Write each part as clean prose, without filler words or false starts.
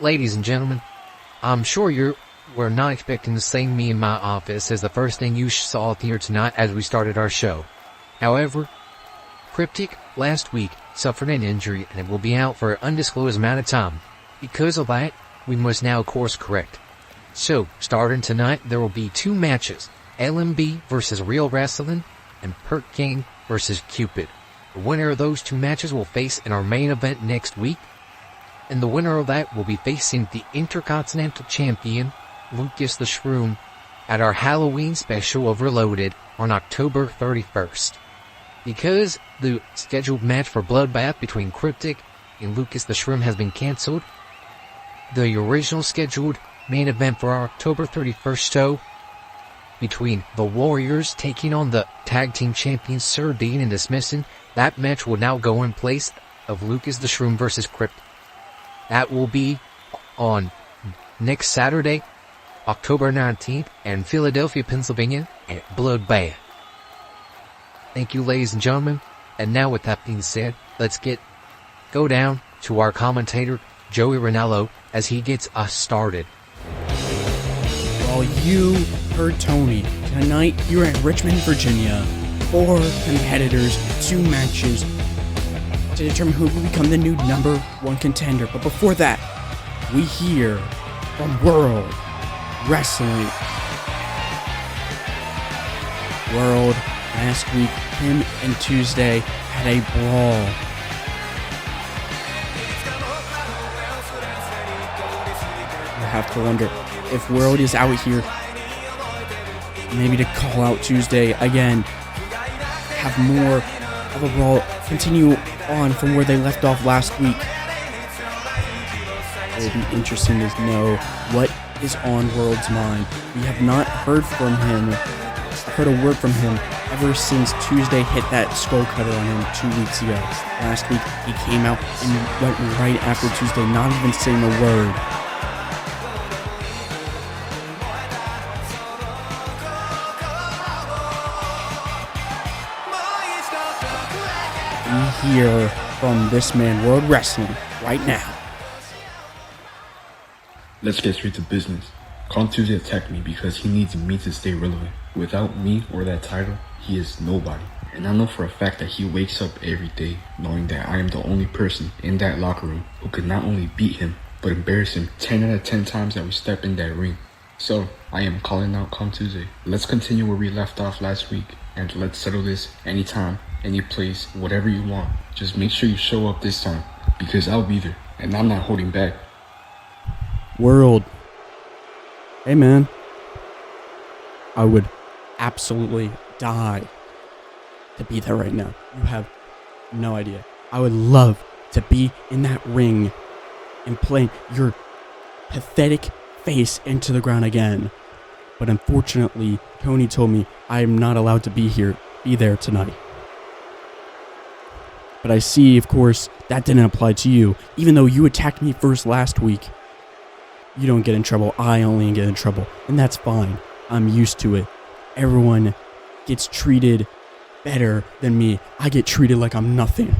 Ladies and gentlemen, I'm sure you were not expecting to see me in my office as the first thing you saw here tonight as we started our show. However, Cryptic last week suffered an injury and will be out for an undisclosed amount of time. Because of that, we must now course correct. So, starting tonight, there will be 2 matches, LMB versus WrldWrasslin and Perk King versus Cupid. The winner of those 2 matches will face in our main event next week, and the winner of that will be facing the Intercontinental Champion, Lucas the Shroom, at our Halloween special of Reloaded on October 31st. Because the scheduled match for Bloodbath between Cryptic and Lucas the Shroom has been cancelled, the original scheduled main event for our October 31st show between the Warriors taking on the Tag Team Champions Sir Dean and Dismissing, that match will now go in place of Lucas the Shroom versus Cryptic. That will be on next Saturday, October 19th, in Philadelphia, Pennsylvania, at Bloodbath. Thank you, ladies and gentlemen. And now, with that being said, let's go down to our commentator, Joey Ranallo, as he gets us started. Well, you heard Tony. Tonight, you're in Richmond, Virginia. 4 competitors, 2 matches to determine who will become the new number 1 contender. But before that, we hear from World Wrestling. World, last week, him and Tuesday had a brawl. You have to wonder if World is out here, maybe to call out Tuesday again, have more of a brawl, continue on from where they left off last week. It will be interesting to know what is on World's mind. We have not heard a word from him ever since Tuesday hit that skull cutter on him 2 weeks ago. Last week, he came out and went right after Tuesday, not even saying a word. We hear from this man, World Wrestling, right now. Let's get straight to business. ComeTuesday attacked me because he needs me to stay relevant. Without me or that title, he is nobody. And I know for a fact that he wakes up every day knowing that I am the only person in that locker room who could not only beat him, but embarrass him 10 out of 10 times that we step in that ring. So, I am calling out ComeTuesday. Let's continue where we left off last week, and let's settle this anytime, any place, whatever you want. Just make sure you show up this time, because I'll be there, and I'm not holding back. World. Hey man. I would absolutely die to be there right now. You have no idea. I would love to be in that ring and playing your pathetic face into the ground again. But unfortunately, Tony told me I am not allowed to be there tonight. But I see, of course, that didn't apply to you. Even though you attacked me first last week, you don't get in trouble. I only get in trouble. And that's fine. I'm used to it. Everyone gets treated better than me. I get treated like I'm nothing.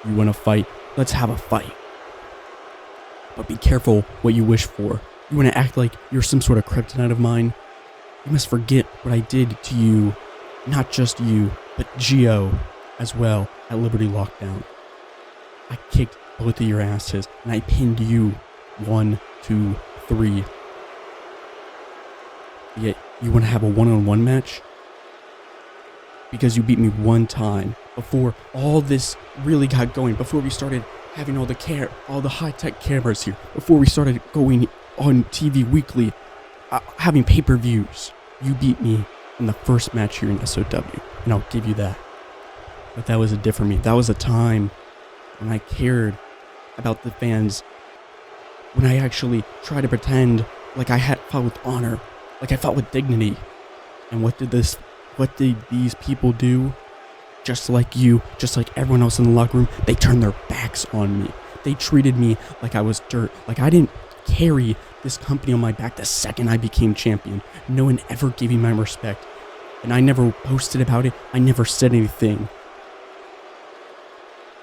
You want to fight? Let's have a fight. But be careful what you wish for. You want to act like you're some sort of kryptonite of mine? You must forget what I did to you. Not just you, but Gio as well at Liberty Lockdown. I kicked both of your asses and I pinned you 1, 2, 3. Yet you want to have a one-on-one match? Because you beat me one time before all this really got going, before we started having all the high-tech cameras here, before we started going on TV weekly, having pay-per-views. You beat me in the first match here in SOW, and I'll give you that. But that was a different me. That was a time when I cared about the fans, when I actually tried to pretend like I had fought with honor, like I fought with dignity. And what did these people do? Just like you, just like everyone else in the locker room, they turned their backs on me. They treated me like I was dirt, like I didn't carry this company on my back the second I became champion. No one ever gave me my respect. And I never posted about it. I never said anything.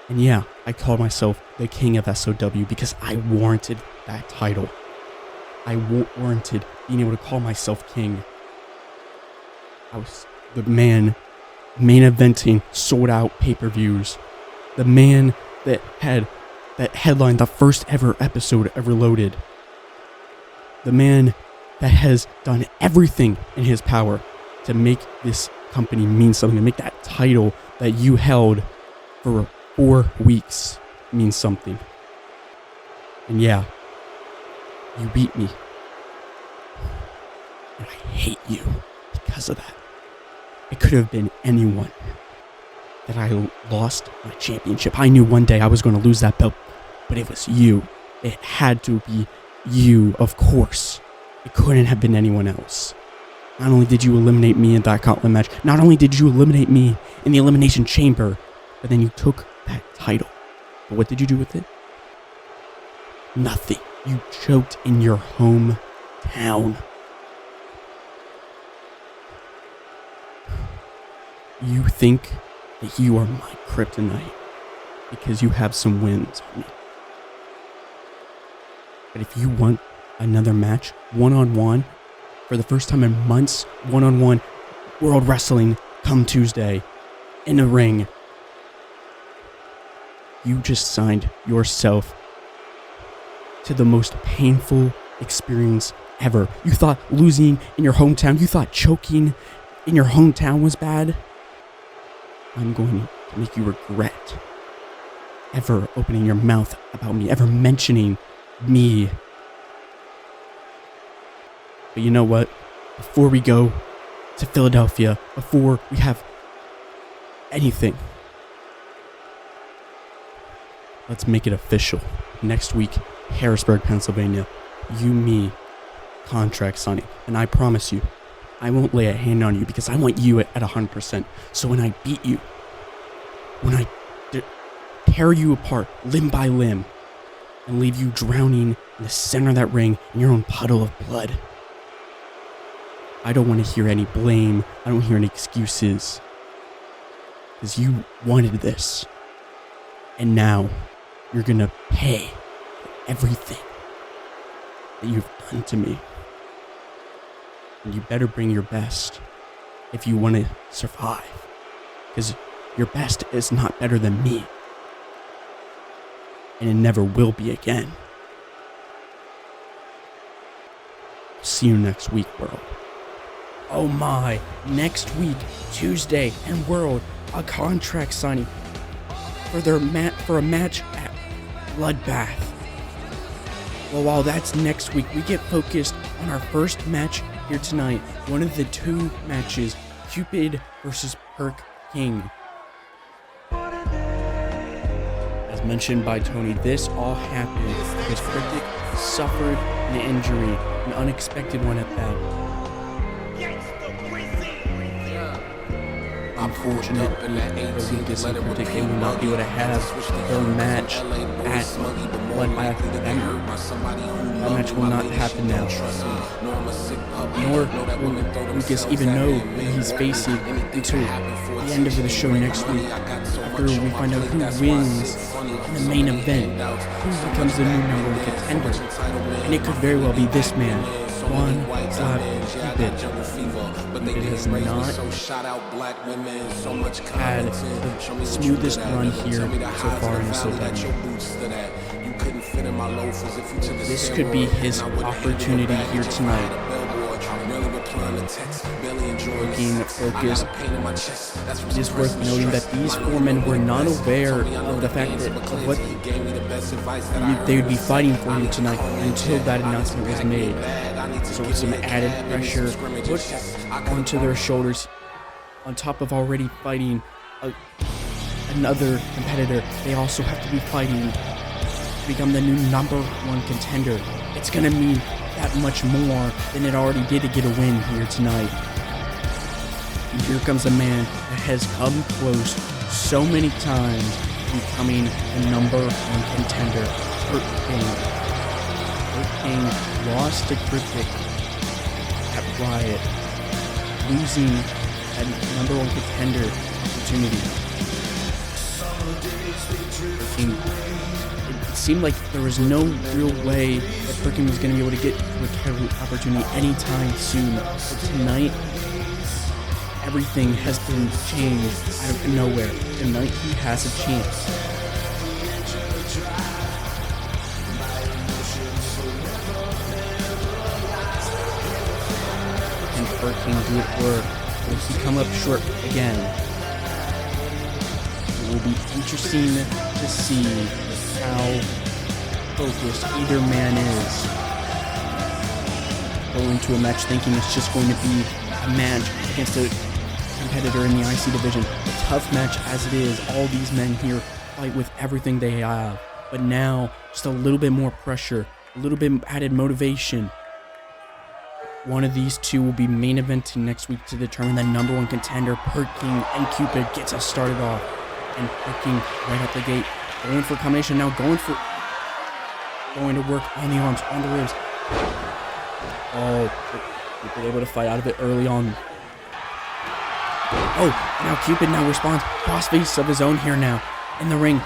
And yeah, I called myself the king of SOW because I warranted that title. I warranted being able to call myself king. I was the man main eventing sold out pay-per-views. The man that headlined the first ever episode ever loaded. The man that has done everything in his power to make this company mean something, to make that title that you held for 4 weeks mean something. And yeah, you beat me. And I hate you because of that. It could have been anyone that I lost my championship. I knew one day I was going to lose that belt, but it was you. It had to be you, of course. It couldn't have been anyone else. Not only did you eliminate me in that gauntlet match, not only did you eliminate me in the Elimination Chamber, but then you took that title. But what did you do with it? Nothing. You choked in your hometown. You think that you are my kryptonite because you have some wins on me. But if you want another match, one-on-one, for the first time in months, one-on-one, World Wrestling, ComeTuesday, in a ring, you just signed yourself to the most painful experience ever. You thought losing in your hometown, you thought choking in your hometown was bad? I'm going to make you regret ever opening your mouth about me, ever mentioning me. But you know what? Before we go to Philadelphia, before we have anything, let's make it official. Next week, Harrisburg, Pennsylvania. You, me, contract signing. And I promise you, I won't lay a hand on you because I want you at 100%. So when I beat you, when I tear you apart limb by limb and leave you drowning in the center of that ring in your own puddle of blood, I don't want to hear any blame. I don't hear any excuses. Because you wanted this. And now you're going to pay for everything that you've done to me. And you better bring your best if you want to survive. Because your best is not better than me. And it never will be again. See you next week, world. Oh my, next week, Tuesday and World, a contract signing for a match at Bloodbath. Well, while that's next week, we get focused on our first match here tonight. One of the 2 matches, Cupid versus Perk King. As mentioned by Tony, this all happened because Cryptic suffered an injury, an unexpected one at that. Unfortunate for Lucas and Cryptic, they will not be able to have their match at Bloodbath. That match will not happen now. Nor will Lucas even know that he's facing until the end of the show next week, after we find out who wins in the main event, who becomes the new #1 contender. And it could very well be this man, Cupid. It has not had the smoothest run here so far in SOW. This could be his opportunity here tonight. Looking focused, it is worth noting that these 4 men were not aware of the fact that what they would be fighting for here tonight until that announcement was made. So with some added pressure put onto their shoulders, on top of already fighting another competitor, they also have to be fighting to become the new #1 contender. It's gonna mean that much more than it already did to get a win here tonight. And here comes a man that has come close so many times to becoming the #1 contender, Perk King. Perk King lost to Cryptic at Riot, losing that #1 contender opportunity. King, it seemed like there was no real way that Perkin was going to be able to get to a title opportunity anytime soon. But tonight, everything has been changed out of nowhere. Tonight he has a chance. Can Perkin do it, or will he come up short again? It will be interesting to see how focused either man is. Go into a match thinking it's just going to be a match against a competitor in the IC division. A tough match as it is. All these men here fight with everything they have. But now, just a little bit more pressure, a little bit added motivation. One of these two will be main eventing next week to determine the number one contender. Perkin and Cupid gets us started off. And Perkin right out the gate, going for a combination now, going to work on the arms, on the ribs. Oh, Cupid able to fight out of it early on. Oh, now Cupid now responds. Crossface of his own here now in the ring.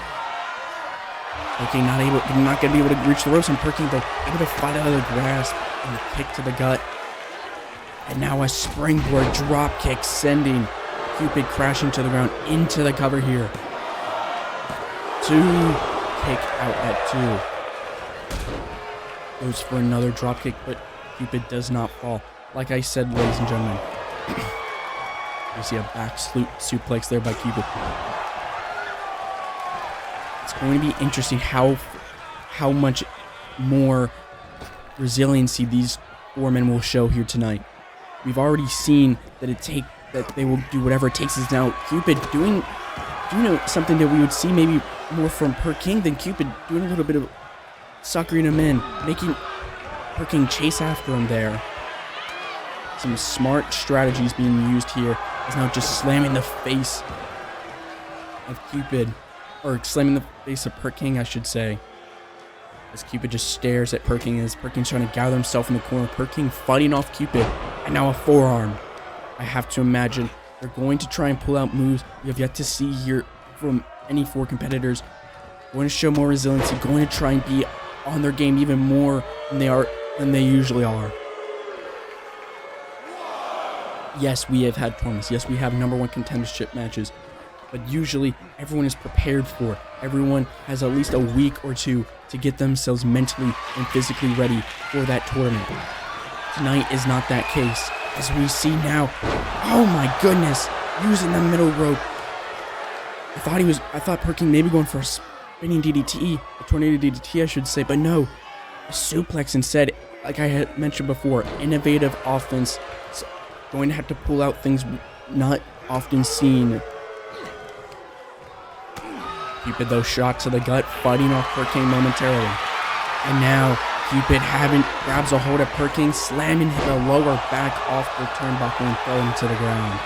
Perkin not going to be able to reach the ropes, and Perkin though able to fight out of the grasp and the kick to the gut. And now a springboard drop kick sending Cupid crashing to the ground into the cover here. 2, kick out at 2. Goes for another drop kick, but Cupid does not fall. Like I said, ladies and gentlemen, you see a back suplex there by Cupid. It's going to be interesting how much more resiliency these 4 men will show here tonight. We've already seen that they will do whatever it takes. Is now Cupid doing something that we would see maybe more from Perkin than Cupid doing a little bit of suckering him in, making Perkin chase after him there. Some smart strategies being used here. Is now just slamming the face of Cupid, or slamming the face of Perkin, I should say. As Cupid just stares at Perkin as Perkin's trying to gather himself in the corner. Perkin fighting off Cupid, and now a forearm. I have to imagine they're going to try and pull out moves we have yet to see here from any 4 competitors. Going to show more resiliency, going to try and be on their game even more than they usually are. Yes, we have had tournaments. Yes, we have number 1 contendership matches. But usually, everyone is prepared for it. Everyone has at least a week or 2 to get themselves mentally and physically ready for that tournament. Tonight is not that case. As we see now, oh my goodness, using the middle rope. I thought Perkin maybe going for a spinning DDT, a tornado DDT I should say, but no. A suplex instead, like I had mentioned before, innovative offense. Going to have to pull out things not often seen. Cupid though shot to the gut, fighting off Perkin momentarily. And now Cupid grabs a hold of Perkin, slamming the lower back off the turnbuckle and throwing him to the ground.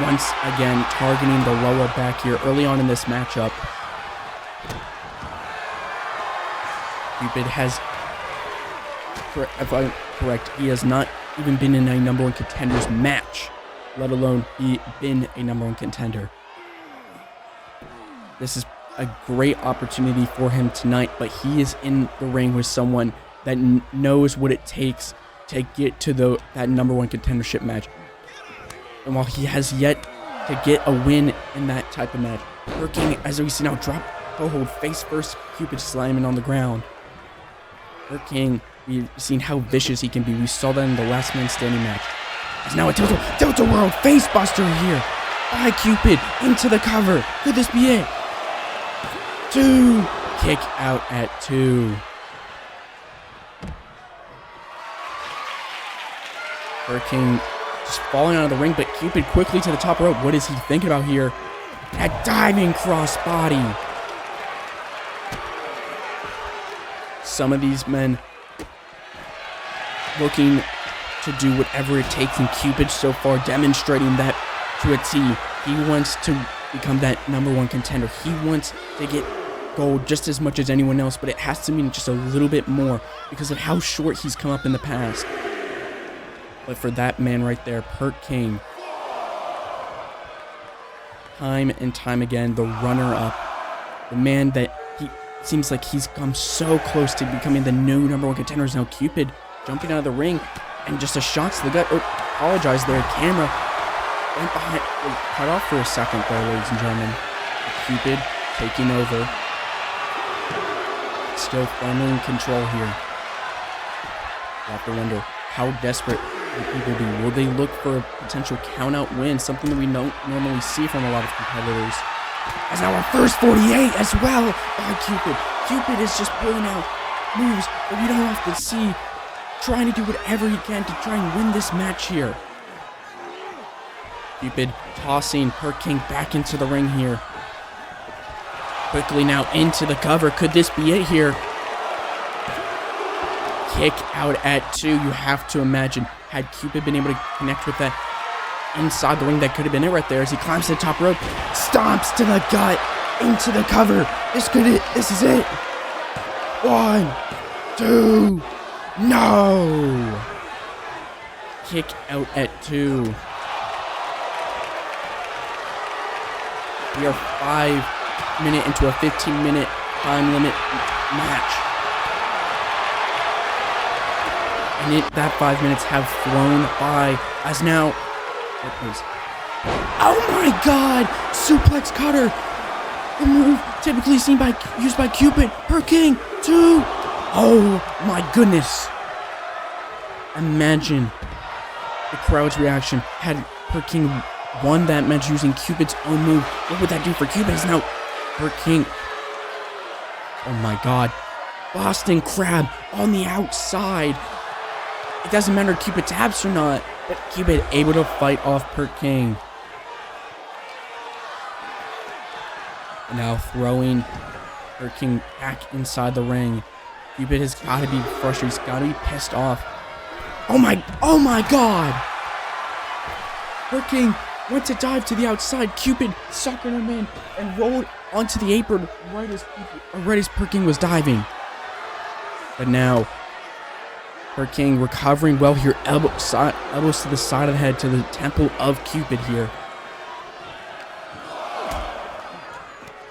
Once again targeting the lower back here early on in this matchup. Cupid has, if I'm correct, he has not even been in a number 1 contenders match, let alone been a number 1 contender. This is a great opportunity for him tonight, but he is in the ring with someone that knows what it takes to get to that number 1 contendership match. And while he has yet to get a win in that type of match, Perkin, as we see now, drop the hold face first, Cupid slamming on the ground. Perkin, we've seen how vicious he can be. We saw that in the last man standing match. As now a tilt-a-whirl face buster here by Cupid into the cover. Could this be it? 2, kick out at 2. Perkin just falling out of the ring, but Cupid quickly to the top rope. What is he thinking about here? A diving crossbody. Some of these men looking to do whatever it takes, and Cupid so far demonstrating that to a T. He wants to become that number 1 contender. He wants to get gold just as much as anyone else, but it has to mean just a little bit more because of how short he's come up in the past. But for that man right there, Perkin, time and time again, the runner-up, the man that he seems like he's come so close to becoming the new #1 contender is now Cupid, jumping out of the ring, and just a shot to the gut. Oh, apologize there, camera went behind, cut off for a second there, ladies and gentlemen. Cupid taking over, still firmly in control here. You have to wonder, how desperate will people be? Will they look for a potential count-out win, something that we don't normally see from a lot of competitors? As now our first 48 as well by Cupid. Cupid is just pulling out moves that we don't often see, trying to do whatever he can to try and win this match here. Cupid tossing Perk King back into the ring here. Quickly now into the cover. Could this be it here? Kick out at 2. You have to imagine, had Cupid been able to connect with that inside the ring, that could have been it right there as he climbs to the top rope, stomps to the gut, into the cover. This is it. 1, 2, no! Kick out at 2. We are 5 minutes into a 15-minute time limit match. And that 5 minutes have flown by as now... Oh my god! Suplex cutter! The move typically used by Cupid. Perk King 2! Oh my goodness! Imagine the crowd's reaction had Perk King won that match using Cupid's own move. What would that do for Cupid? Is now Perk King. Oh my god. Boston Crab on the outside. It doesn't matter if Cupid taps or not, but Cupid able to fight off Perk King. Now throwing Perk King back inside the ring. Cupid has got to be frustrated. He's got to be pissed off. Oh my god! Perk King went to dive to the outside. Cupid suckered him in and rolled onto the apron right as Perk King was diving. But now, Perk King recovering well here. Elbows to the side of the head to the temple of Cupid here.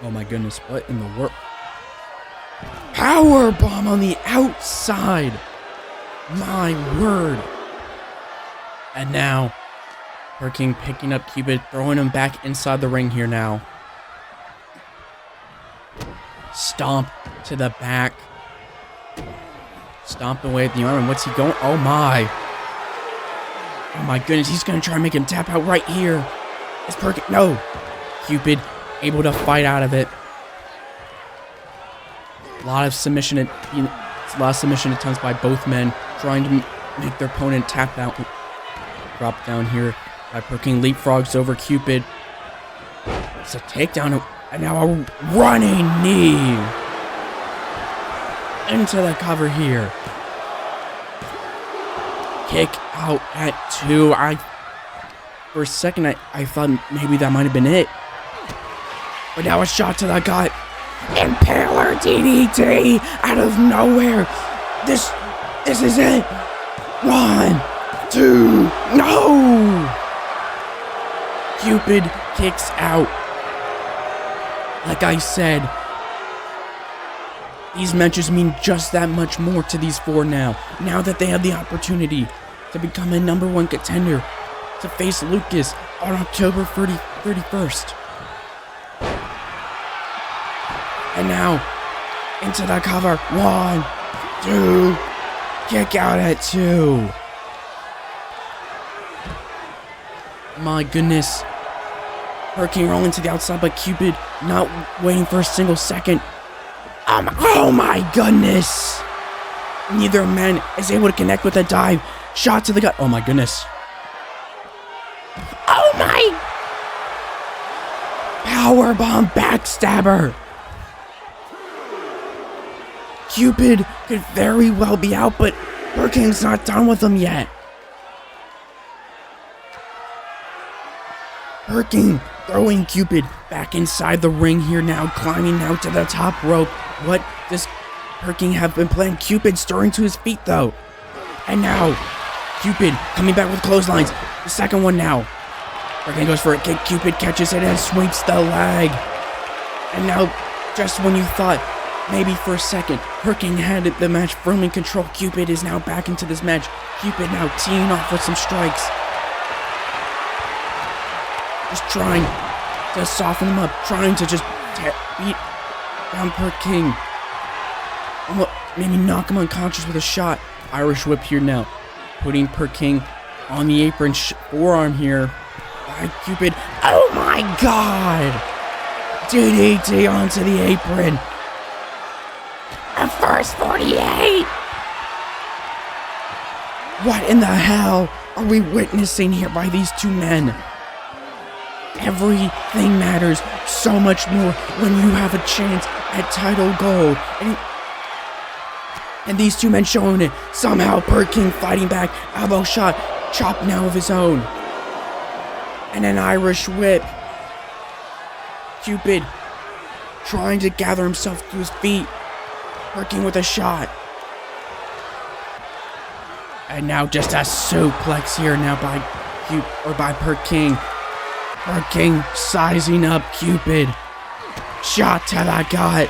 Oh my goodness, what in the world? Power bomb on the outside. My word. And now, Perk King picking up Cupid, throwing him back inside the ring here now. Stomp to the back. Stomp away at the arm. And what's he going? Oh my. Oh my goodness. He's going to try and make him tap out right here. It's Perk King. No. Cupid able to fight out of it. A lot of submission attempts by both men, trying to make their opponent tap out. Drop down here by Perk King, leapfrogs over Cupid. It's a takedown, and now a running knee into the cover here. Kick out at 2. For a second, I thought maybe that might have been it. But now a shot to the gut. Impaler DDT out of nowhere. This is it. 1, 2, no! Cupid kicks out. Like I said, these matches mean just that much more to these four now. Now that they have the opportunity to become a #1 contender, to face Lucas on October 31st. And now, into the cover. 1, 2, kick out at 2. My goodness. Perk King rolling to the outside, but Cupid not waiting for a single second. Oh my goodness. Neither man is able to connect with a dive. Shot to the gut. Oh my goodness. Oh my. Powerbomb backstabber. Cupid could very well be out, but Perk King's not done with him yet. Perk King throwing Cupid back inside the ring here now, climbing out to the top rope. What does Perk King have been playing? Cupid stirring to his feet though. And now, Cupid coming back with clotheslines. The second one now. Hurricane goes for a kick. Cupid catches it and sweeps the leg. And now, just when you thought, maybe for a second, Hurricane had the match firmly in control, Cupid is now back into this match. Cupid now teeing off with some strikes. Just trying to soften him up, trying to just beat down Hurricane. Maybe knock him unconscious with a shot. Irish whip here now, putting Hurricane on the apron, forearm here by Cupid. Oh my God! DDT onto the apron. A first 48. What in the hell are we witnessing here by these two men? Everything matters so much more when you have a chance at title gold. And these two men showing it. Somehow Hurricane fighting back. Elbow shot. Chop now of his own. And an Irish whip. Cupid trying to gather himself to his feet. Hurricane with a shot. And now just a suplex here now by Hurricane. Hurricane sizing up Cupid. Shot to the gut.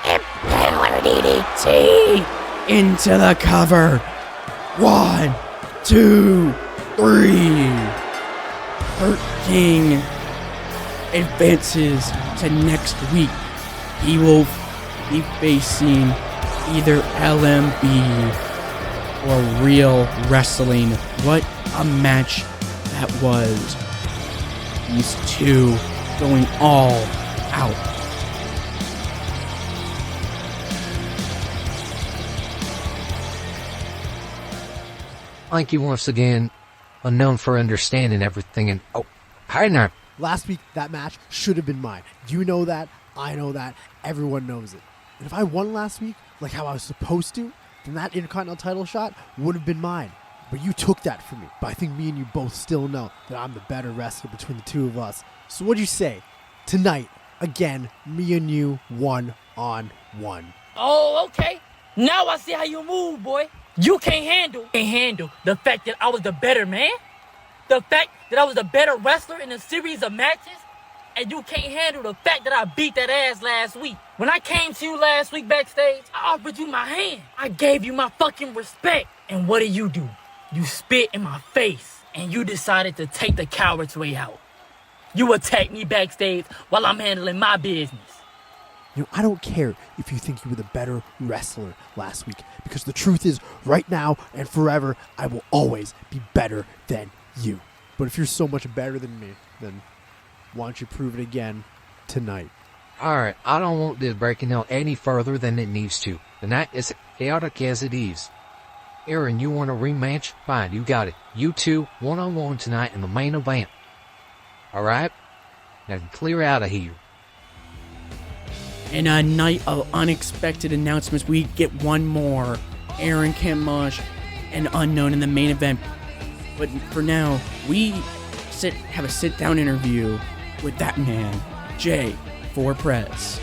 Impaler DDT into the cover. 1, 2, 3. Hurricane advances to next week. He will be facing either LMB or Real Wrestling. What a match that was. These two going all out. Thank you once again, Unknown, for understanding everything. And hi there. Last week, that match should have been mine. You know that. I know that. Everyone knows it. And if I won last week, like how I was supposed to, then that Intercontinental title shot would have been mine. But you took that from me. But I think me and you both still know that I'm the better wrestler between the two of us. So what'd you say? Tonight, again, me and you 1-on-1. Oh, okay. Now I see how you move, boy. You can't handle the fact that I was the better man. The fact that I was the better wrestler in a series of matches. And you can't handle the fact that I beat that ass last week. When I came to you last week backstage, I offered you my hand. I gave you my fucking respect. And what did? You spit in my face. And you decided to take the coward's way out. You attacked me backstage while I'm handling my business. You know, I don't care if you think you were the better wrestler last week. Because the truth is, right now and forever, I will always be better than you. But if you're so much better than me, then why don't you prove it again tonight? Alright, I don't want this breaking out any further than it needs to. The night is chaotic as it is. Aaron, you want a rematch? Fine, you got it. You two, 1-on-1 tonight in the main event. Alright? Now clear out of here. In a night of unexpected announcements, we get one more. Aaron Kamash and Unknown in the main event. But for now, we have a sit-down interview with that man, Jay, for Prez.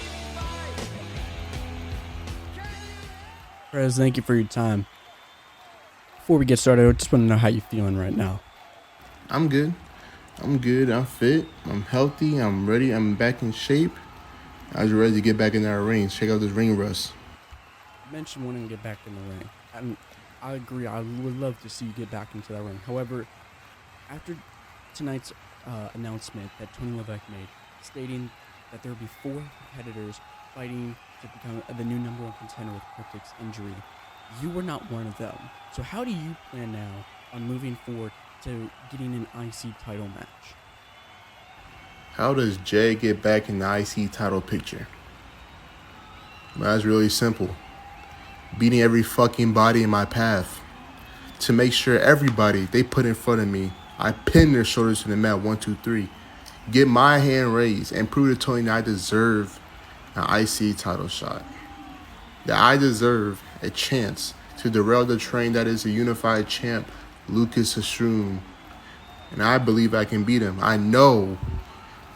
Prez, thank you for your time. Before we get started, I just want to know how you're feeling right now. I'm good. I'm fit. I'm healthy. I'm ready. I'm back in shape. I was ready to get back in our ring. Check out this ring rust. You mentioned wanting to get back in the ring. And I agree. I would love to see you get back into that ring. However, after tonight's announcement that Tony Levesque made, stating that there will be 4 competitors fighting to become the new number 1 contender with Cryptic's injury, you were not one of them. So how do you plan now on moving forward to getting an IC title match? How does Jay get back in the IC title picture? Well, that's really simple. Beating every fucking body in my path. To make sure everybody they put in front of me, I pin their shoulders to the mat 1, 2, 3. Get my hand raised and prove to Tony that I deserve an IC title shot. That I deserve a chance to derail the train that is a unified champ, Lucas Hashroom. And I believe I can beat him. I know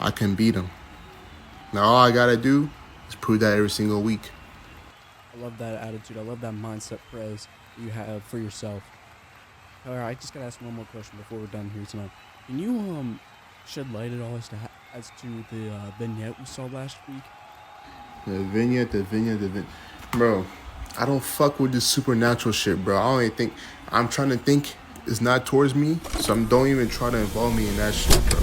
I can beat him. Now all I gotta do is prove that every single week. I love that attitude. I love that mindset, Prez, you have for yourself. However, I just gotta ask one more question before we're done here tonight. Can you shed light at all as to the vignette we saw last week? The vignette. Bro, I don't fuck with this supernatural shit, bro. I don't even think. I'm trying to think. It's not towards me, so don't even try to involve me in that shit, bro.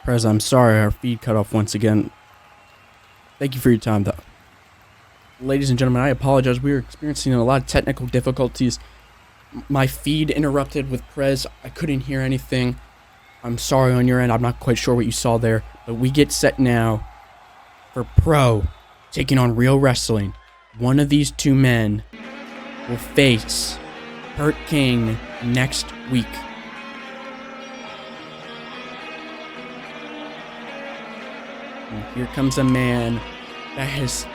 Prez, I'm sorry our feed cut off once again. Thank you for your time, though. Ladies and gentlemen, I apologize. We were experiencing a lot of technical difficulties. My feed interrupted with Prez. I couldn't hear anything. I'm sorry on your end. I'm not quite sure what you saw there. But we get set now for Pro taking on Real Wrestling. One of these two men will face Hurt King next week. And here comes a man that has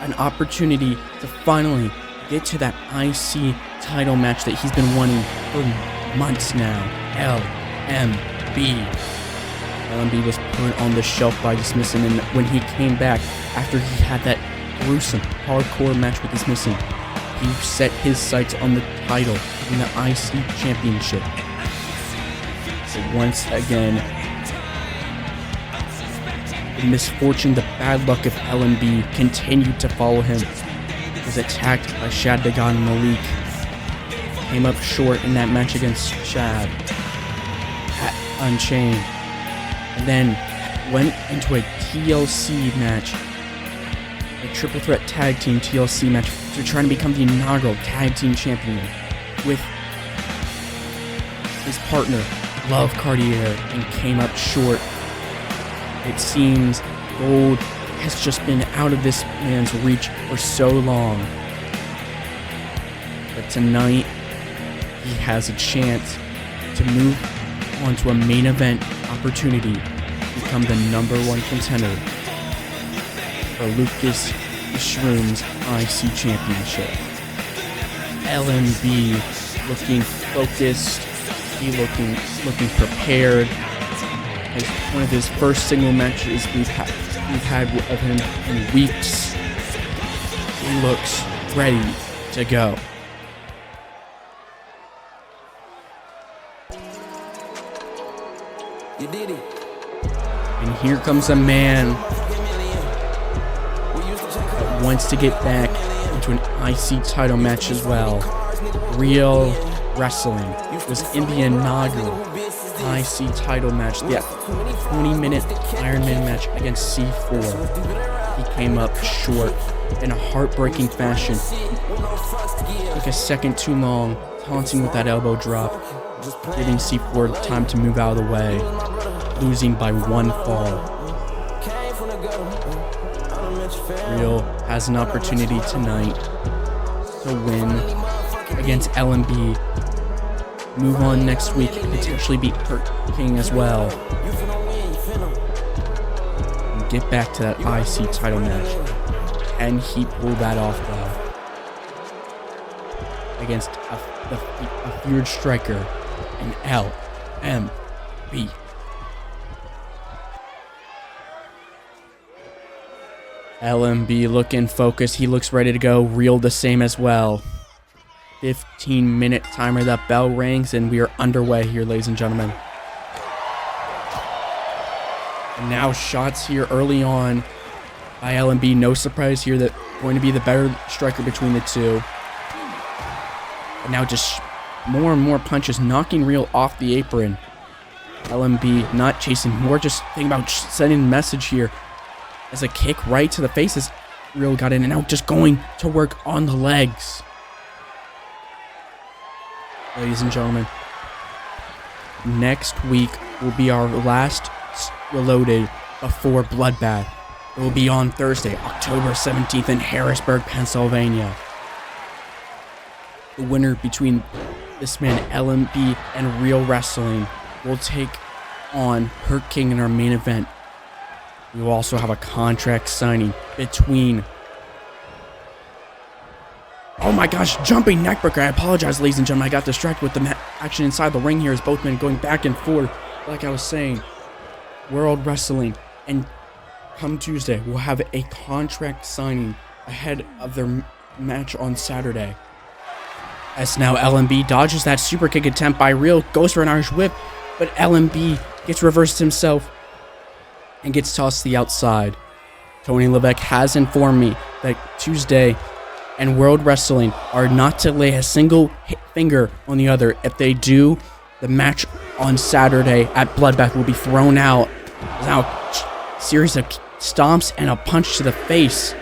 an opportunity to finally get to that IC title match that he's been wanting for months now. LMB. LMB was put on the shelf by Dismissing, and when he came back after he had that gruesome hardcore match with Dismissing, he set his sights on the title in the IC championship. So once again, the misfortune, the bad luck of LMB continued to follow him. He was attacked by Shad Dagon Malik. Came up short in that match against Shad at Unchained. And then went into a TLC match. A triple threat tag team TLC match to try to become the inaugural tag team champion with his partner, Love Cartier, and came up short. It seems gold has just been out of this man's reach for so long. But tonight, he has a chance to move on to a main event opportunity to become the #1 contender for Lucas Shroom's IC Championship. LMB looking focused, he looking prepared. As one of his first single matches we've had of him in weeks. He looks ready to go. You did it. And here comes a man that wants to get back into an IC title match as well. Real Wrestling was in the inaugural IC title match, the 20-minute Iron Man match against C4. He came up short in a heartbreaking fashion. Took a second too long, taunting with that elbow drop, giving C4 time to move out of the way, losing by one fall. Real has an opportunity tonight to win against LMB, move on next week and potentially beat Hurt King as well, and get back to that IC title match. And he pulled that off though against a feared striker in LMB. LMB looking focused. He looks ready to go. Real the same as well. 15-minute timer. That bell rings and we are underway here, ladies and gentlemen. And now shots here early on by LMB. No surprise here that going to be the better striker between the two. And now just more and more punches, knocking Real off the apron. LMB not chasing, more just thinking about sending a message here. As a kick right to the face as Real got in, and now just going to work on the legs. Ladies and gentlemen, next week will be our last Reloaded before Bloodbath. It will be on Thursday, October 17th in Harrisburg, Pennsylvania. The winner between this man LMB and Real Wrestling will take on Hurt King in our main event. We will also have a contract signing between... Oh my gosh, jumping neckbreaker. I apologize, ladies and gentlemen. I got distracted with the action inside the ring here as both men going back and forth. Like I was saying, World Wrestling and Come Tuesday will have a contract signing ahead of their match on Saturday. As now LMB dodges that super kick attempt by Real, goes for an Irish whip, but LMB gets reversed himself and gets tossed to the outside. Tony Levesque has informed me that Tuesday and World Wrestling are not to lay a single finger on the other. If they do, the match on Saturday at Bloodbath will be thrown out. Now, a series of stomps and a punch to the face.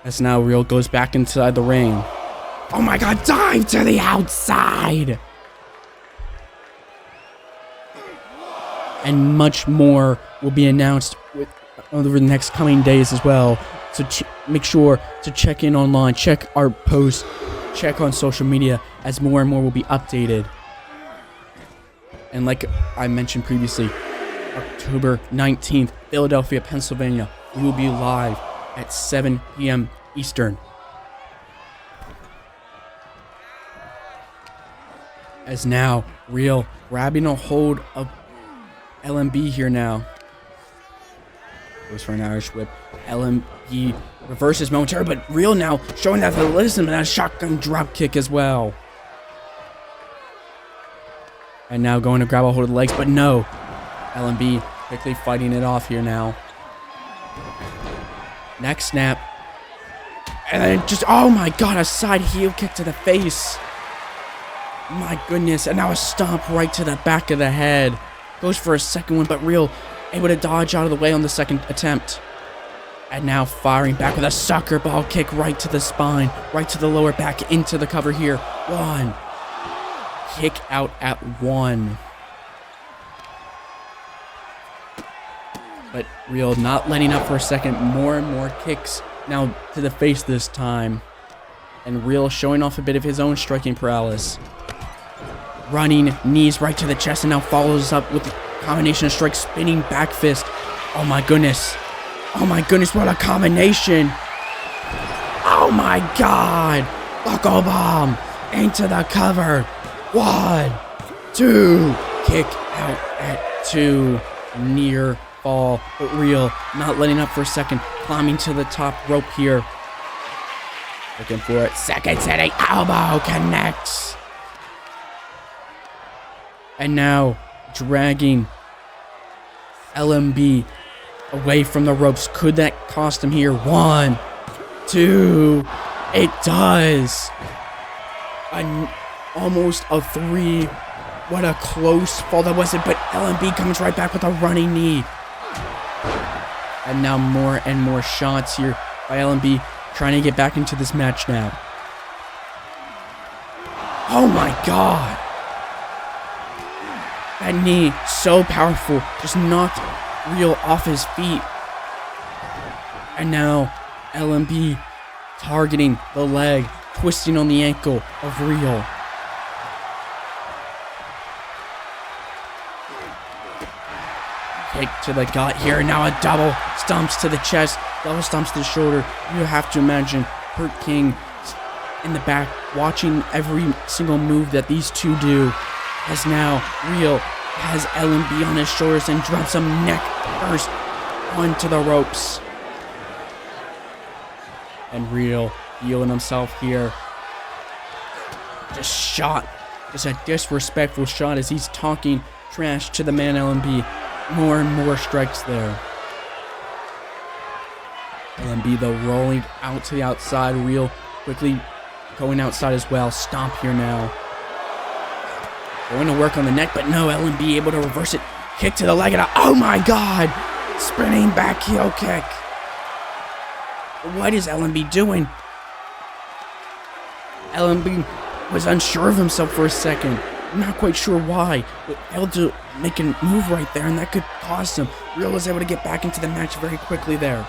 As now Real goes back inside the ring. Oh my god, dive to the outside! And much more will be announced over the next coming days as well. So make sure to check in online, check our posts, check on social media as more and more will be updated. And like I mentioned previously, October 19th, Philadelphia, Pennsylvania, we will be live at 7 p.m. Eastern. As now, Real grabbing a hold of LMB here now. Goes for an Irish whip. LMB reverses momentarily, but Real now showing that athleticism and a shotgun drop kick as well. And now going to grab a hold of the legs, but no. LMB quickly fighting it off here now. Neck snap. And then just, oh my god, a side heel kick to the face. My goodness, and now a stomp right to the back of the head. Goes for a second one, but Real able to dodge out of the way on the second attempt. And now firing back with a soccer ball kick right to the spine, right to the lower back, into the cover here. One. Kick out at one. But Real not letting up for a second. More and more kicks now to the face this time. And Real showing off a bit of his own striking prowess. Running knees right to the chest and now follows up with a combination of strikes, spinning back fist. Oh my goodness. Oh my goodness, what a combination. Oh my god. Buckle bomb into the cover. 1, 2. Kick out at 2. Near fall. But Real not letting up for a second. Climbing to the top rope here. Looking for it. Second setting. Elbow connects. And now dragging LMB away from the ropes. Could that cost him here? 1, 2. It does. Almost a 3. What a close fall that was. But LMB comes right back with a running knee. And now more and more shots here by LMB trying to get back into this match now. Oh my god. That knee, so powerful, just knocked Real off his feet. And now LMB targeting the leg, twisting on the ankle of Real. Kick to the gut here, and now a double stomps to the chest, double stomps to the shoulder. You have to imagine Hurt King in the back watching every single move that these two do. As now Real has LMB on his shoulders and drops him neck first onto the ropes. And Real healing himself here. Just shot. Just a disrespectful shot as he's talking trash to the man LMB. More and more strikes there. LMB though rolling out to the outside. Real quickly going outside as well. Stomp here now. Going to work on the neck, but no, LMB able to reverse it. Kick to the leg, and oh my god! Spinning back heel kick. What is LMB doing? LMB was unsure of himself for a second. I'm not quite sure why, but able to make a move right there, and that could cost him. Real was able to get back into the match very quickly there.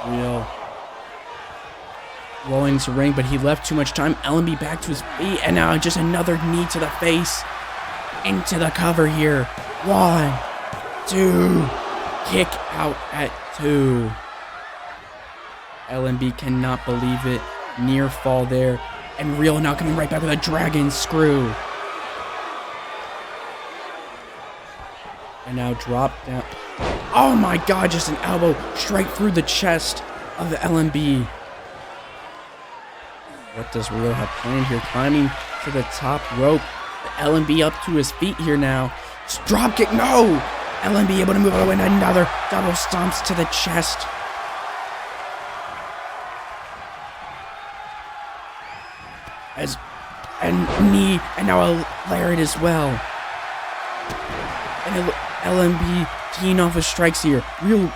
Real rolling to ring, but he left too much time. LMB back to his feet, and now just another knee to the face. Into the cover here. 1, 2. Kick out at 2. LMB cannot believe it. Near fall there. And Real now coming right back with a dragon screw. And now drop down. Oh my god, just an elbow straight through the chest of the LMB. What does Real have planned here? Climbing to the top rope. The LMB up to his feet here now. Drop kick, no! LMB able to move away, and another double stomps to the chest. And knee, and now a lariat as well. And LMB teeing off his strikes here. Real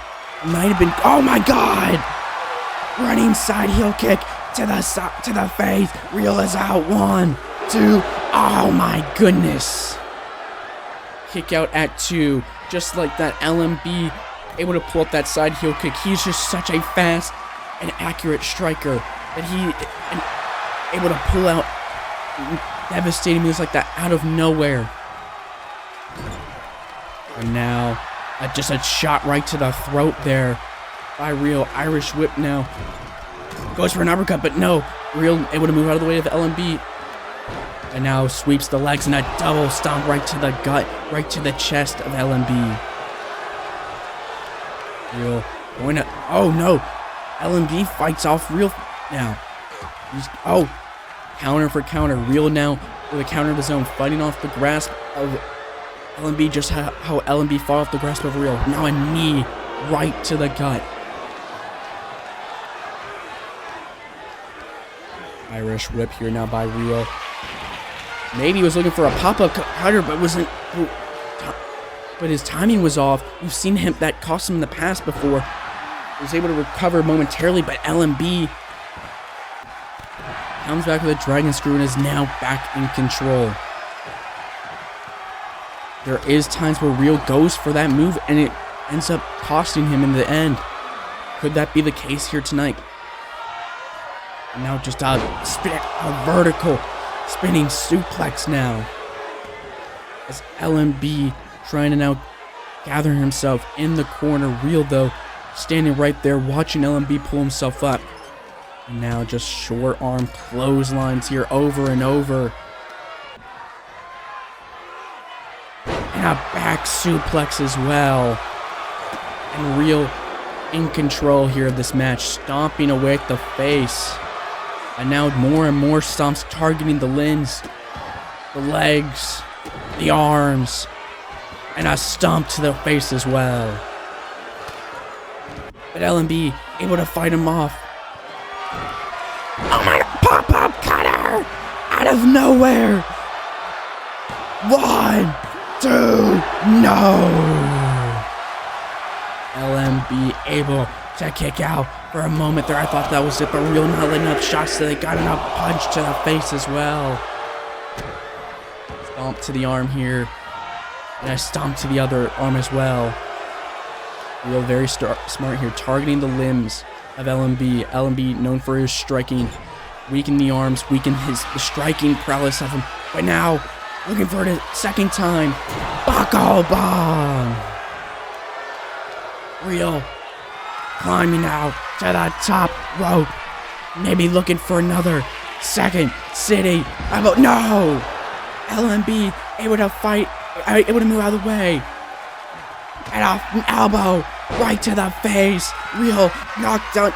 might have been, oh my god! Running side heel kick to the face. Real is out. 1, 2. Oh my goodness. Kick out at 2. Just like that, LMB able to pull up that side heel kick. He's just such a fast and accurate striker that he able to pull out devastating moves like that out of nowhere. And now, just a shot right to the throat there by Real. Irish whip now. Goes for an uppercut, but no. Real able to move out of the way of the LMB. And now sweeps the legs and a double stomp right to the gut, right to the chest of LMB. Real going to, oh no. LMB fights off Real now. Counter for counter. Real now with a counter of his own, fighting off the grasp of LMB, just how LMB fought off the grasp of Real. Now a knee right to the gut. Irish whip here now by Real. Maybe he was looking for a pop-up cutter, but his timing was off. We've seen him, that cost him in the past before. He was able to recover momentarily, but LMB comes back with a dragon screw and is now back in control. There is times where Real goes for that move and it ends up costing him in the end. Could that be the case here tonight? And now just a vertical spinning suplex now. As LMB trying to now gather himself in the corner. Real though standing right there watching LMB pull himself up. And now just short arm clotheslines here over and over. And a back suplex as well. And Real in control here of this match, stomping away at the face. And now more and more stomps targeting the limbs, the legs, the arms, and a stomp to the face as well. But LMB able to fight him off. Oh my, pop-up cutter out of nowhere. 1, 2, no. LMB able to kick out. For a moment there, I thought that was it, but Real not letting up shots, so they got enough punch to the face as well. Stomp to the arm here, and a stomp to the other arm as well. Real very smart here, targeting the limbs of LMB. LMB known for his striking, weaken the arms, weaken the striking prowess of him. But now, looking for it a second time, Buckle Bomb. Real climbing out to the top rope. Maybe looking for another second city. No! LMB able to fight, able to move out of the way. And an elbow right to the face. Real knocked out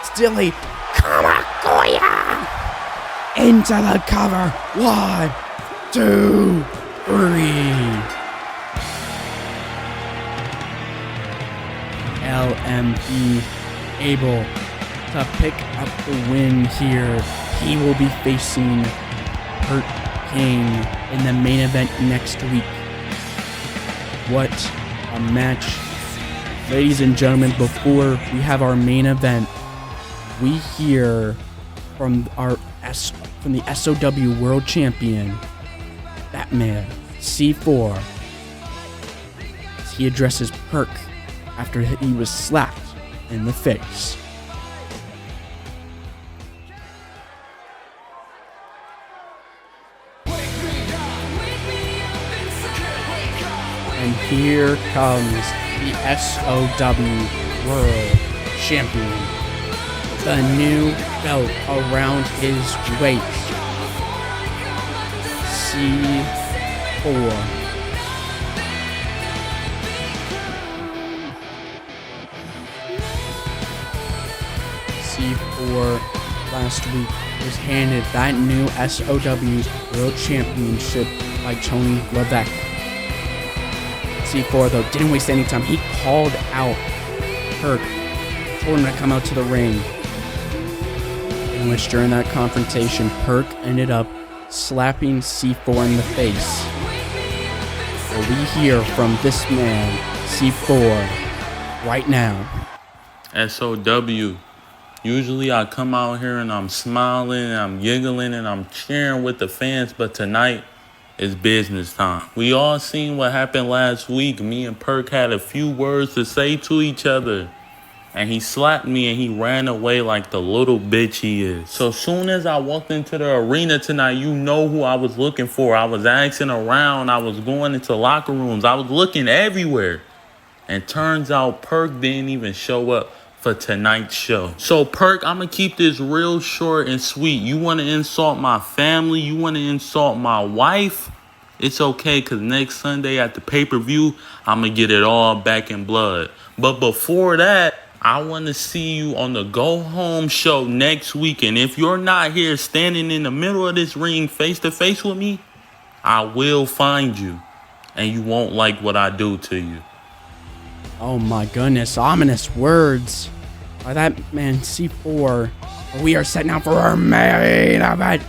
Stilly. Kamakuya! Into the cover. 1, 2, 3. LMB able to pick up the win here. He will be facing Kurt King in the main event next week. What a match. Ladies and gentlemen, before we have our main event, we hear from the SOW World Champion, Batman C4, as he addresses Perk after he was slapped in the face. here comes the SOW World Champion. The new belt around his waist. C4. C4 last week was handed that new SOW World Championship by Tony Levesque. C4 though didn't waste any time. He called out Perk, told him to come out to the ring. In which during that confrontation, Perk ended up slapping C4 in the face. Well, we hear from this man, C4, right now. SOW. Usually I come out here and I'm smiling and I'm giggling and I'm cheering with the fans, but tonight it's business time. We all seen what happened last week. Me and Perk had a few words to say to each other. And he slapped me and he ran away like the little bitch he is. So soon as I walked into the arena tonight, you know who I was looking for. I was asking around. I was going into locker rooms. I was looking everywhere. And turns out Perk didn't even show up for tonight's show. So Perk, I'm going to keep this real short and sweet. You want to insult my family? You want to insult my wife? It's okay, because next Sunday at the pay-per-view, I'm going to get it all back in blood. But before that, I want to see you on the Go Home show next week. And if you're not here standing in the middle of this ring face to face with me, I will find you. And you won't like what I do to you. Oh my goodness, ominous words by that man C4. We are set now for our main event.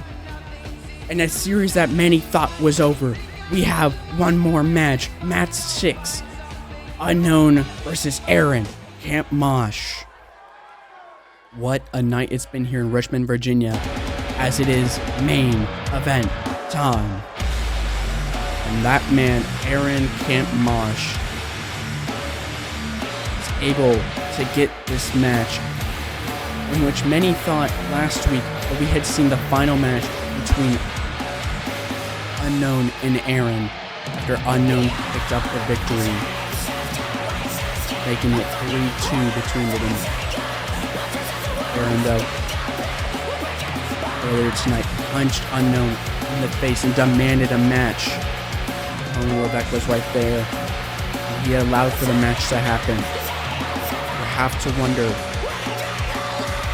In a series that many thought was over, we have one more match. Match 6. Unknown versus Aaron Camp Mosh. What a night it's been here in Richmond, Virginia, as it is main event time. And that man, Aaron Camp Mosh, is able to get this match, in which many thought last week that we had seen the final match between Unknown and Aaron after Unknown picked up the victory, making it 3-2 between them. Aaron, though, earlier tonight, punched Unknown in the face and demanded a match. Tony Levesque was right there. And he allowed for the match to happen. You have to wonder,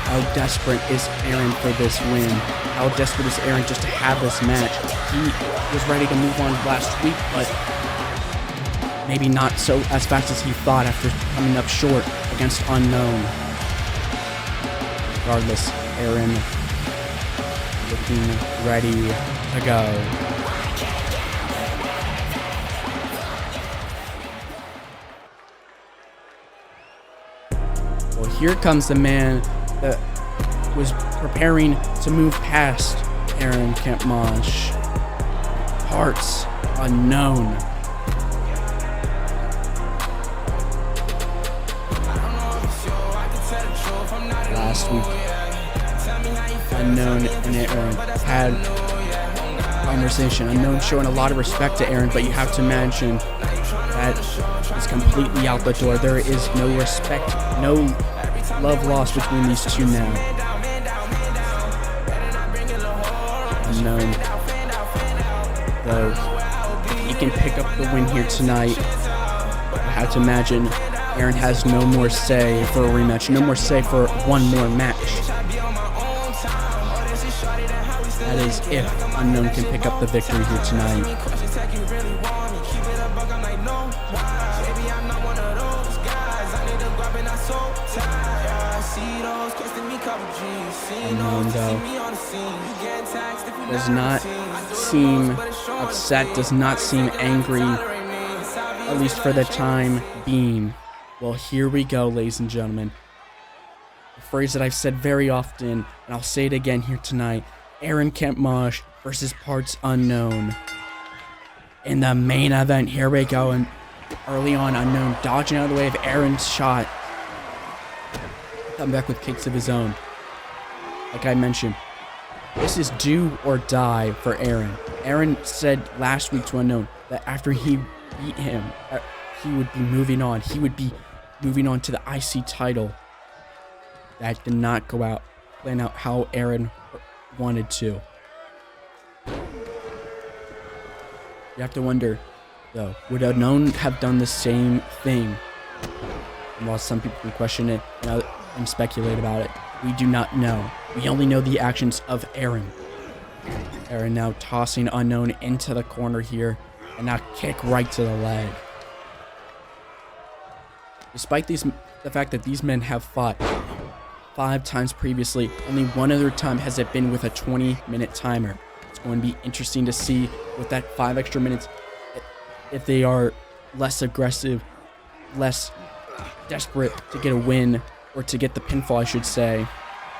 how desperate is Aaron for this win? How desperate is Aaron just to have this match? He was ready to move on last week, but maybe not so as fast as he thought after coming up short against Unknown. Regardless, Aaron looking ready to go. Well, here comes the man that was preparing to move past Aaron Camp Mosh. Parts Unknown. Last week, Unknown and Aaron had a conversation. Unknown showing a lot of respect to Aaron, but you have to imagine that is completely out the door. There is no respect, no love lost between these two now. Unknown, though, he can pick up the win here tonight. I have to imagine Aaron has no more say for a rematch, no more say for one more match. That is if Unknown can pick up the victory here tonight. Unknown, though, does not seem upset, does not seem angry, at least for the time being. Well, here we go, ladies and gentlemen. A phrase that I've said very often, and I'll say it again here tonight. Aaron Camp Mosh versus Parts Unknown. In the main event, here we go. And early on, Unknown dodging out of the way of Aaron's shot. Coming back with kicks of his own. Like I mentioned, this is do or die for Aaron. Aaron said last week to Unknown that after he beat him, he would be moving on. He would be moving on to the IC title. That did not plan out how Aaron wanted to. You have to wonder, though, would Unknown have done the same thing? And while some people can question it and speculate about it, we do not know. We only know the actions of Aaron. Aaron now tossing Unknown into the corner here, and now kick right to the leg. Despite the fact that these men have fought 5 times previously, only one other time has it been with a 20-minute timer. It's going to be interesting to see with that 5 extra minutes if they are less aggressive, less desperate to get a win, or to get the pinfall, I should say,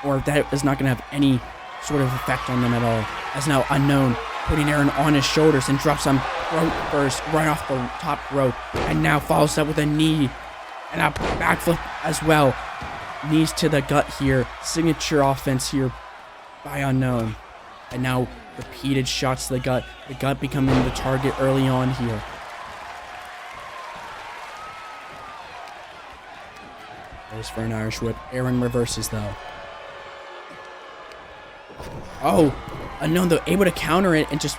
or if that is not going to have any sort of effect on them at all. As now Unknown putting Aaron on his shoulders and drops him throat first right off the top rope, and now follows up with a knee and a backflip as well. Knees to the gut here, signature offense here by Unknown, and now repeated shots to the gut becoming the target early on here. Goes for an Irish whip. Aaron reverses though. Oh, Unknown though, able to counter it and just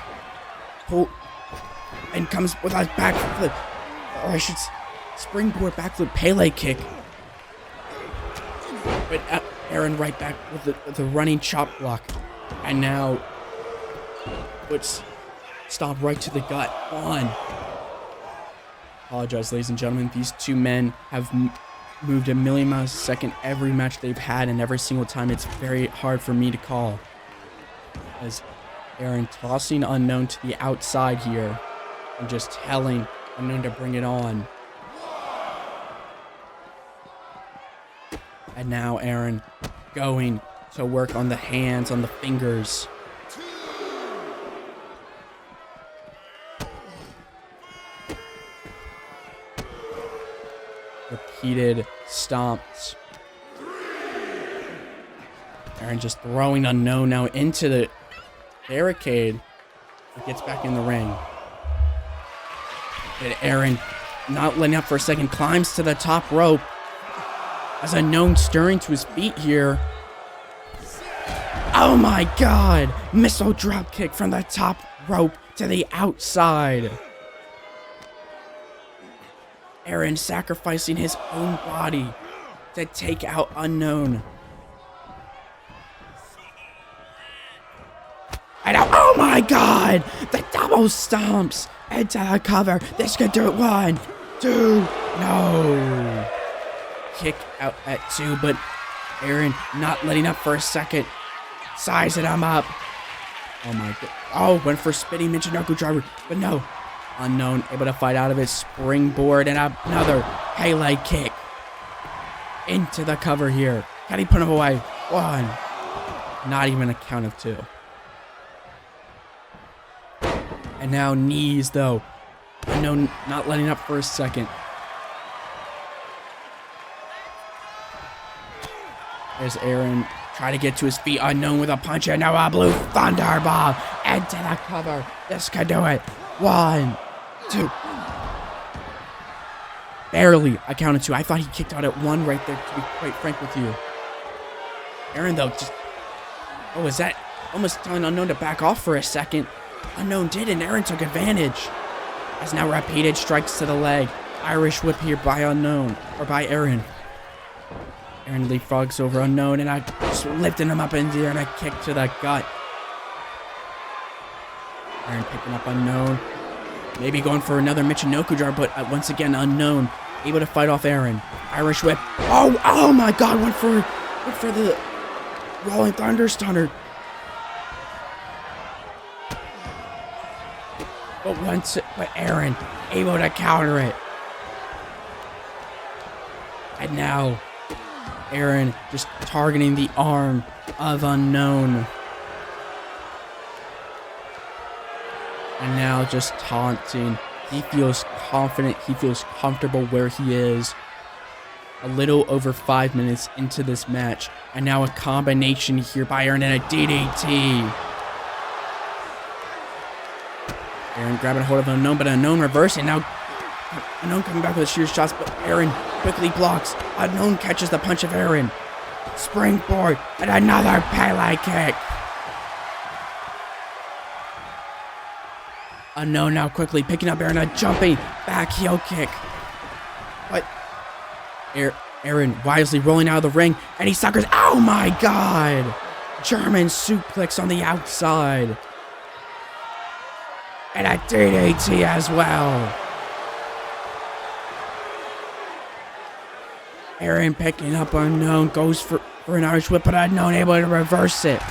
pull, and comes with a backflip, or I should springboard backflip Pele kick. But Aaron right back with the running chop block, and now puts stomp right to the gut on. Apologize, ladies and gentlemen. These two men have moved a million miles a second every match they've had, and every single time it's very hard for me to call. As Aaron tossing Unknown to the outside here and just telling Unknown to bring it on. And now Aaron going to work on the hands, on the fingers. Repeated stomps. Aaron just throwing Unknown now into the barricade. He gets back in the ring. And Aaron, not letting up for a second, climbs to the top rope. As Unknown stirring to his feet here. Oh my god! Missile drop kick from the top rope to the outside. Aaron sacrificing his own body to take out Unknown. And now, oh my god! The double stomps into the cover. This could do it. 1, 2, no. Kick out at 2, but Aaron not letting up for a second. Sizing him up. Oh my god. Oh, went for spinning Michinoku driver, but no. Unknown able to fight out of it. Springboard and another Pele kick into the cover here. Can he put him away? 1. Not even a count of 2. And now knees though. Unknown not letting up for a second. There's Aaron trying to get to his feet. Unknown with a punch, and now a blue thunderball into the cover. This could do it. 1, 2. Barely. I counted 2. I thought he kicked out at 1 right there, to be quite frank with you. Aaron though just, oh, is that almost telling Unknown to back off for a second? Unknown did, and Aaron took advantage. As now repeated strikes to the leg. Irish whip here by Unknown, or by Aaron. Aaron leapfrogs over Unknown, and I just lifting him up in the air and a kick to the gut. Aaron picking up Unknown. Maybe going for another Michinoku jar, but once again Unknown able to fight off Aaron. Irish whip. Oh my god, went for the Rolling Thunder Stunner. But Aaron able to counter it. And now Aaron just targeting the arm of Unknown. And now just taunting. He feels confident. He feels comfortable where he is. A little over 5 minutes into this match. And now a combination here by Aaron and a DDT. Aaron grabbing a hold of Unknown, but Unknown reversing. Now Unknown coming back with a sheer shots, but Aaron quickly blocks. Unknown catches the punch of Aaron. Springboard and another Pele kick. Unknown now quickly picking up Aaron, a jumping back heel kick. But Aaron wisely rolling out of the ring, and he suckers. Oh my God! German suplex on the outside. And a DDT as well. Aaron picking up Unknown, goes for an Irish whip, but Unknown able to reverse it.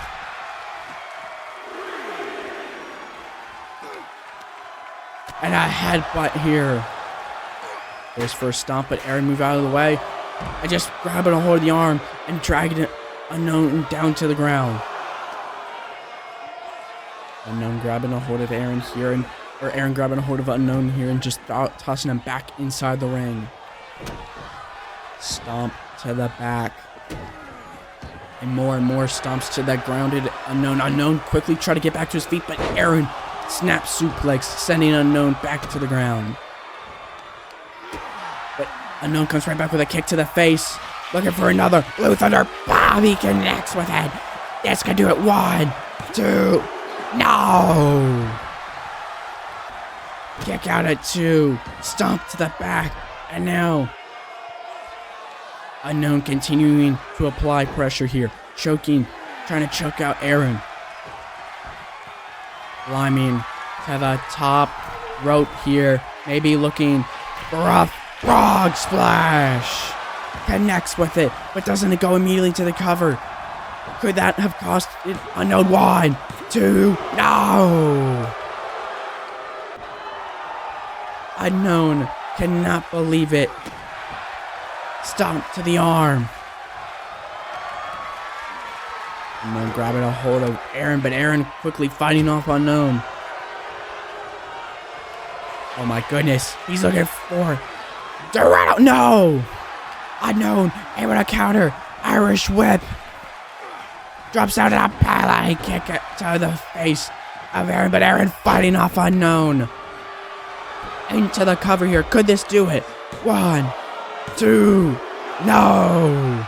And a headbutt here. Goes for a stomp, but Aaron moved out of the way. And just grabbing a hold of the arm and dragging it Unknown down to the ground. Unknown grabbing a hold of Aaron here, or Aaron grabbing a hold of Unknown here and just tossing him back inside the ring. Stomp to the back. And more stomps to that grounded Unknown. Unknown quickly try to get back to his feet, but Aaron snap suplex, sending Unknown back to the ground. But Unknown comes right back with a kick to the face. Looking for another Blue Thunder. Bobby connects with it. This can do it. 1, 2. No! Kick out at 2. Stomp to the back. And now Unknown continuing to apply pressure here. Choking. Trying to choke out Aaron. Climbing to the top rope here. Maybe looking for a frog splash. Connects with it, but doesn't go immediately to the cover. Could that have cost it? Unknown. 1, 2, no! Unknown cannot believe it. Stomp to the arm. Unknown grabbing a hold of Aaron, but Aaron quickly fighting off Unknown. Oh my goodness, he's looking for Dorado. No! Unknown able to counter. Irish whip. Drops out a Pele kick to the face of Aaron, but Aaron fighting off Unknown. Into the cover here. Could this do it? 1, 2. No!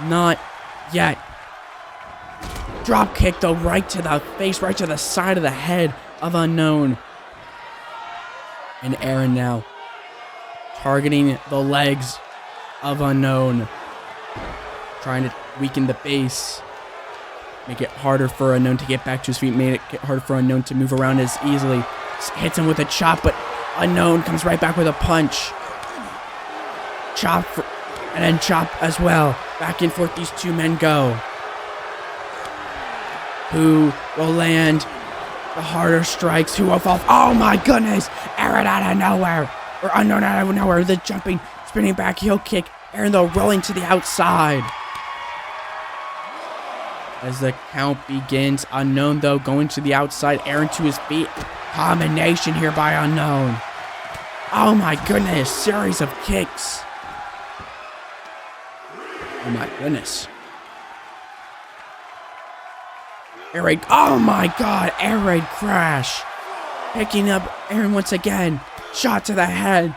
Not yet. Drop kick though, right to the face, right to the side of the head of Unknown. And Aaron now targeting the legs of Unknown. Trying to weaken the base. Make it harder for Unknown to get back to his feet. Made it harder for Unknown to move around as easily. Hits him with a chop, but Unknown comes right back with a punch. Chop, and then chop as well. Back and forth these two men go. Who will land the harder strikes? Who will fall? Oh my goodness! Aaron out of nowhere. Or Unknown out of nowhere. The jumping, spinning back heel kick. Aaron though rolling to the outside. As the count begins, Unknown though going to the outside. Aaron to his feet. Combination here by Unknown. Oh my goodness, series of kicks. Oh my goodness. Air raid. Oh my god, air raid crash. Picking up Aaron once again. Shot to the head.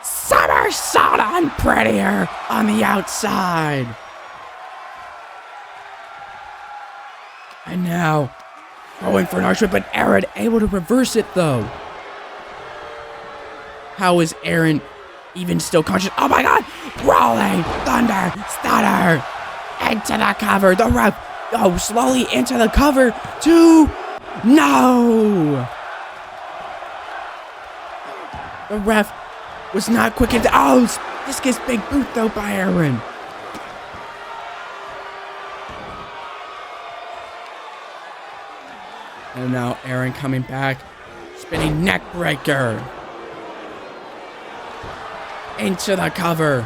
Somersault on Prettier on the outside. And now going for an arch whip, but Aaron able to reverse it though. How is Aaron even still conscious? Oh my god! Rolling Thunder Stunner into the cover. The ref slowly into the cover. 2. No! The ref was not quick enough. Oh, this gets big boot though by Aaron. And now Aaron coming back. Spinning neck breaker. Into the cover.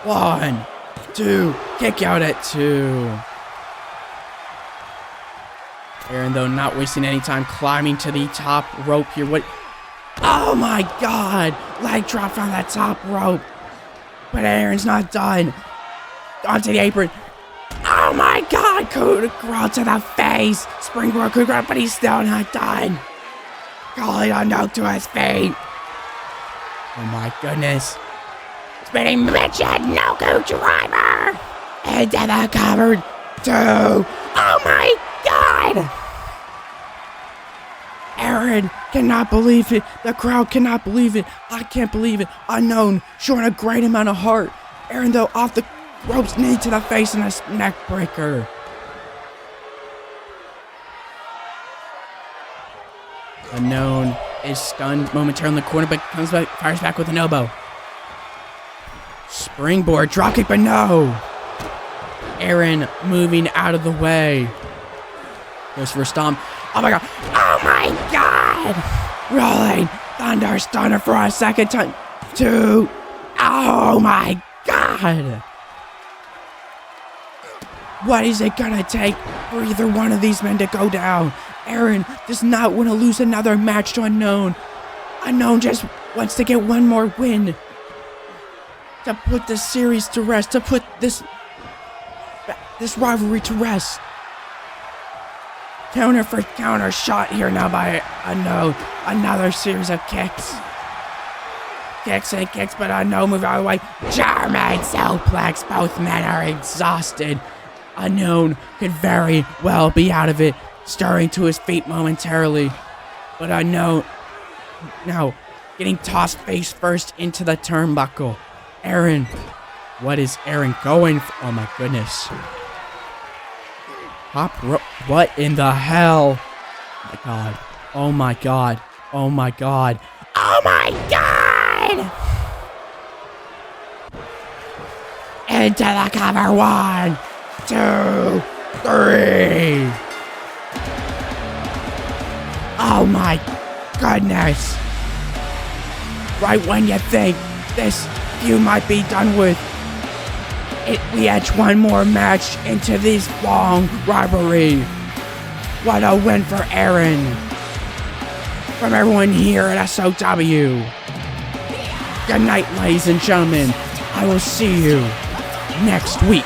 1, 2. Kick out at 2. Aaron, though, not wasting any time climbing to the top rope here. What? Oh my god! Leg drop from that top rope. But Aaron's not done. Onto the apron. Oh my god! Coup de grace to the face. Springboard coup de grace, but he's still not done. calling unknown to his feet. Oh my goodness. Spinning midget, no-go driver. Into the cover 2. Oh my God. Aaron cannot believe it. The crowd cannot believe it. I can't believe it. Unknown, showing a great amount of heart. Aaron, though, off the ropes, knee to the face and a neck breaker. Unknown is stunned momentarily in the corner, but comes back, fires back with an elbow. Springboard, dropkick, but no. Aaron moving out of the way. Goes for a stomp. Oh my God. Oh my God. Rolling Thunder Stunner for a second time. 2. Oh my God. What is it gonna take for either one of these men to go down? Aaron does not want to lose another match to Unknown. Unknown just wants to get one more win. To put this series to rest. To put this rivalry to rest. Counter for counter shot here now by Unknown. Another series of kicks. Kicks and kicks, but Unknown move out of the way. German suplex. Both men are exhausted. Unknown could very well be out of it, stirring to his feet momentarily. But Unknown now getting tossed face first into the turnbuckle. Aaron, what is Aaron going for? Oh my goodness. Top rope. What in the hell? Oh my God. Oh my God. Oh my God. Oh my God! Into the cover. 1, 2, 3. Oh my goodness. Right when you think this feud might be done with, we edge one more match into this long rivalry. What a win for Aaron. From everyone here at SOW. Good night, ladies and gentlemen. I will see you next week.